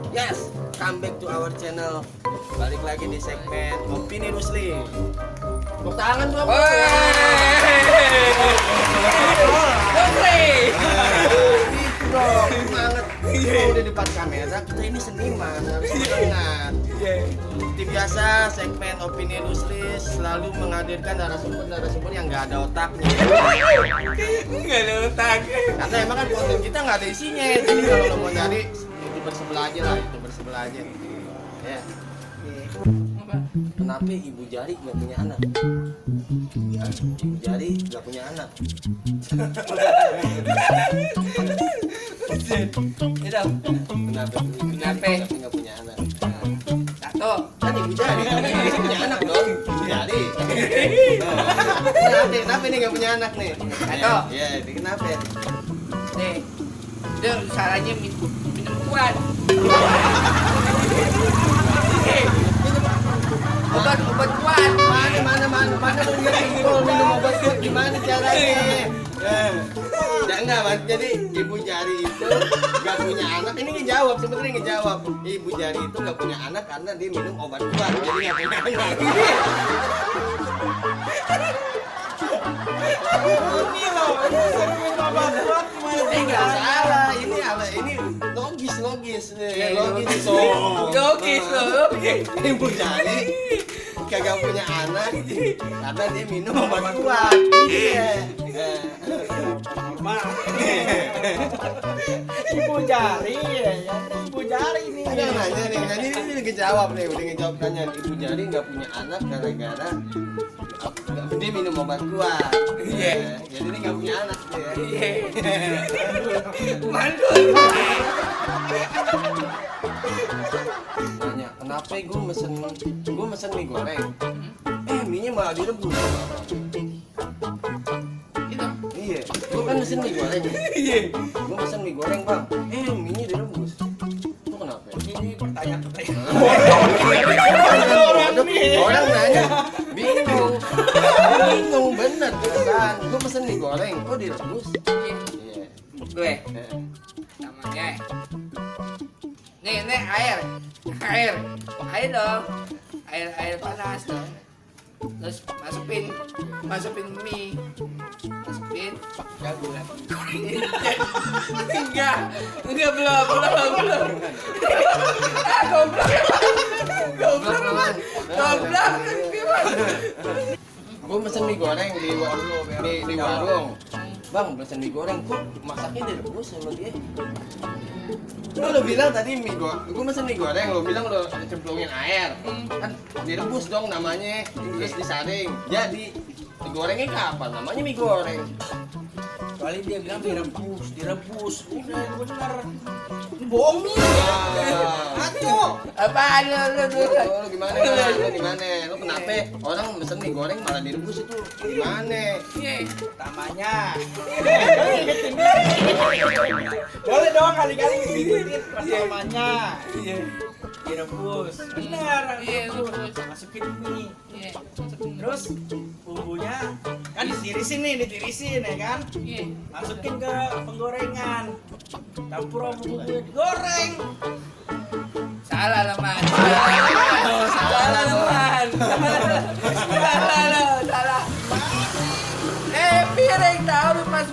Yes, come back to our channel. Balik lagi di segmen Opini Rusli. Tepuk tangan dong. Rusli. Gitu dong, semangat. Kalau di depan kamera, kita ini seniman, harus semangat. Seperti biasa, segmen Opini Rusli selalu menghadirkan narasumber yang nggak ada otaknya. Nggak ada otak. Karena emang kan konten kita nggak ada isinya. Jadi kalau lo mau nyari, YouTuber sebelah aja lah, YouTuber sebelah aja. Ya. Kenapa Ibu Jari nggak punya anak? Ibu Jari nggak punya anak. Kenapa? Nggak punya anak? Satu. Kan Ibu Jari nggak punya anak dong. Ibu Jari. Kenapa ini nggak punya anak nih? Satu. Ya, ini kenapa? Nih. Itu salahnya minum kuat. Obat kuat. Mana lu lihat Ibu minum obat kuat gimana caranya? Ya enggak mas, jadi Ibu Jari itu nggak punya anak. Ini ngejawab, sebenarnya ngejawab. Ibu Jari itu nggak punya anak karena dia minum obat kuat, jadi nggak punya anak. Ini loh, ini sering minum obat kuat gimana? Nggak salah, ini logis. Logis. Logis. Ibu Jari kagak punya anak karena dia minum obat kuat. Iya. Normal. Ibu Jari ya, Ibu Jari ini. Ada yang nanya nih, jadi ini udah ngejawab nih, udah ngejawab pertanyaan. Ibu Jari nggak punya anak gara-gara dia minum obat kuat. Iya. Jadi dia nggak punya anak dia. Mandul. Nanya, kenapa gue mesen mie goreng? Mie-nya malah direbus. Iya, gue kan mesen mie goreng. Iya. Gue mesen mie goreng bang. Mie-nya direbus. Itu kenapa? Ini pertanyaan. Orang nanya, bingung bener kan? Gue pesen mie goreng, kok direbus? Iya. Gue namanya. Nih air dong. Air panas dong. Terus masukin mie. Gula. Enggak belum. Goblok. Gue pesen mie goreng di warung. Bang, pesen mie goreng, kok masaknya direbus sama dia? Lu bilang tadi gue pesen mie goreng, lu bilang lu cemplungin air. Kan direbus dong namanya, terus disaring. Jadi digorengnya kapan? Namanya mie goreng. Kali dia bilang direbus. Udah bener. Ini bohong nih. Ngaco. Apaan lu? Lu gimana? Lu kenapa orang pesen mie goreng malah direbus itu? Gimana? Namanya. Boleh dong kali-kali diikutin pas namanya. Direbus. Bener. Masukin mie. Terus bumbunya kan ditirisin ya kan? Masukin ke penggorengan. Campur bumbunya digoreng. Salah leman. Piring tahu pas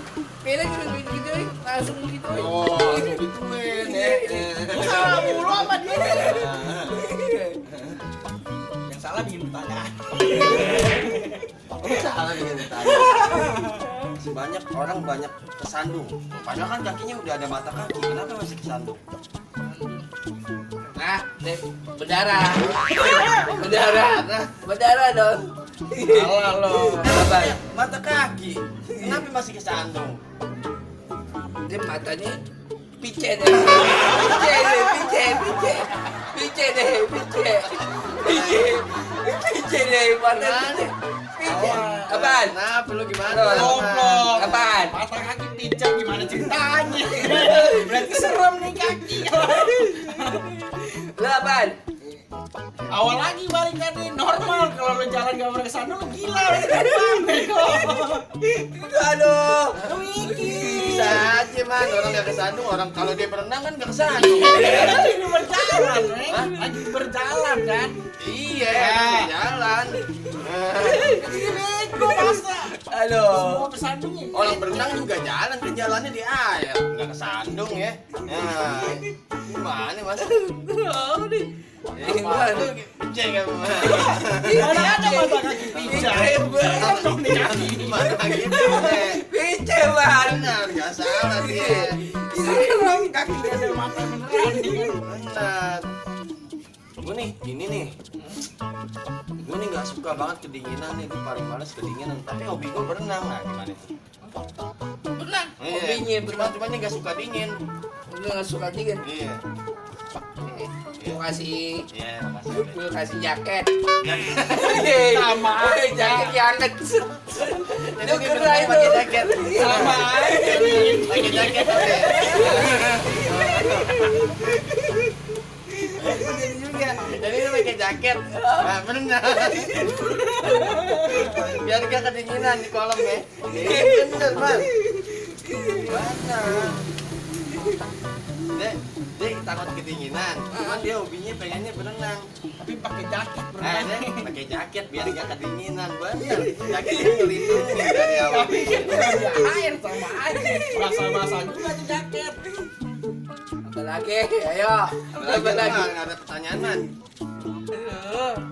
piring gitu langsung gitu. Oh, gituin ya. Salah mulu sama dia. Yang salah bikin tanya. Salah bikin tanya. Banyak orang kesandung. Padahal kan kakinya udah ada mata kaki. Kenapa masih kesandung? Nah, berdarah dong. Salah lo. Apa? Mata kaki. Kenapa masih kesandung? Dia matanya pice deh matanya. Apaan? Kenapa lu gimana? Goblok. Apaan? Mata kaki pijat gimana ceritanya? Berarti serem nih kaki. Lu apaan? Awal lagi balik tadi normal, kalau lo jalan gak pernah kesana lo gila, lo bego. Aduh, Lu mikir. Bisa aja aja man, orang nggak kesandung, orang kalau dia berenang kan nggak kesandung. Ini berjalan, Neng. Lagi berjalan kan? Iya, jalan. Bego masa. Aduh. Semua kesandungin. Orang berenang juga jalan kan jalannya di air, nggak kesandung ya. Nah, gimana mas? Gimana? Cek kan mas? Mana ada mata kaki pijat? Contoh nih kaki. Gimana gitu? Pincel banget. Benar, nggak salah dia. Serem kakinya ada mata beneran. Benar. Gue nih, ini nih. Gue nih nggak suka banget kedinginan nih, gue paling males kedinginan. Tapi hobi gue berenang, nah gimana tuh? Berenang. Iya, Hobinya cuma dia nggak suka dingin. Lu nggak suka dingin. Iya. Gue kasih, Iya, makasih. gue kasih jaket. Sama aja. Jaket yang hangat. Jadi Lu dia keren berenang itu. pakai jaket. Sama aja nih. Pakai jaket. Oke. Jadi juga. Jadi dia pakai jaket. Nah, berenang. Biar gak kedinginan di kolam ya. Bener, Bang. Bener. Dia takut kedinginan. Cuman dia hobinya pengennya berenang. Tapi pakai jaket Dia berenang. pakai jaket biar gak kedinginan. Bener. Jaketnya ngelindungi dari awal. Tapi kan di air sama aja. Basah-basah juga tuh jaket. Apa lagi? Ayo. Apa lagi? Nggak ada pertanyaan.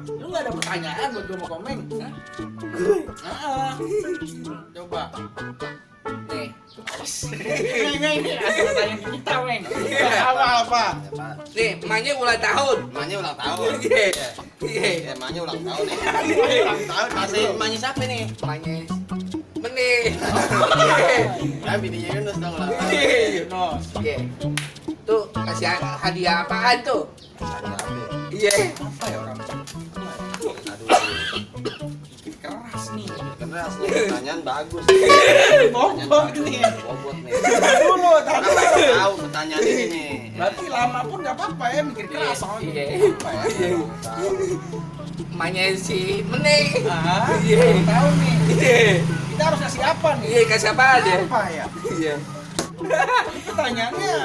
Lu nggak ada pertanyaan buat gue mau komen? Coba. Nih. Ini ada pertanyaan ke kita, Weng. Apa-apa? Nih, emaknya ulang tahun. Emaknya ulang tahun. Iya. Ya, emaknya ulang tahun nih. Ulang tahun. Kasih emaknya siapa nih? Emaknya Benih. Ya, bininya Yunus dong ulang tahun. Yunus. Iya. Tuh, kasih hadiah apaan tuh? Hadiah apa ya? Iya. Apa ya orang? Aduh, Keras nih. keras nih. Pertanyaan bagus. Bobot nih. Bobot nih. Dulu, Orang tapi nggak tahu pertanyaan ini nih. berarti lama pun nggak apa-apa ya mikir keras soalnya. Iya. Apa ya? Emaknya si Menih. Iya. Tahu nih. Iya. Kita harus kasih apa nih? Iya, kasih apa aja? Apa ya? Iya. Pertanyaannya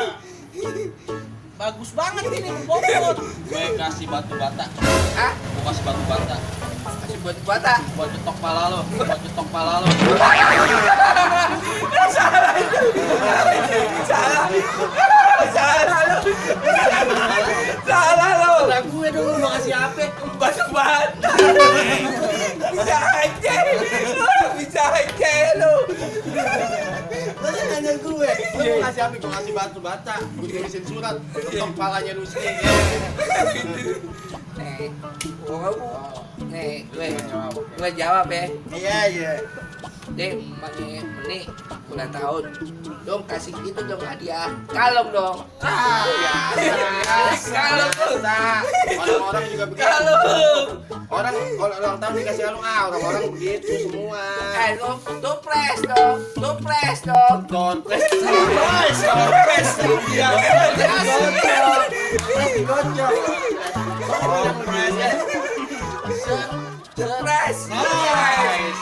bagus banget ini bobot. Gue kasih batu bata. Hah? Gue kasih batu bata. Kasih buat bata. Buat cetok pala lo. Buat cetok pala lo. Salah lu. Salah lu. Nah, gue dong mau kasih apa? Batu bata. Bisa aja. Bisa aja lu. Lo kan nanya gue. Lo mau kasih apa? Gue kasih batu bata. Gue tulisin surat. Cetok palanya Rusli. Nih, gue jawab ya. Iya, iya. Deh, emaknya Menih ulang tahun. Dong kasih itu dong hadiah. Kalung dong. Kalung tuh. Orang-orang juga begitu. Kalung. Orang kalau ulang tahun dikasih kalung, orang-orang begitu semua. Toples dong. Toples dong. Toples. Guys, guys. Iya. Digocok. Toples. Nice.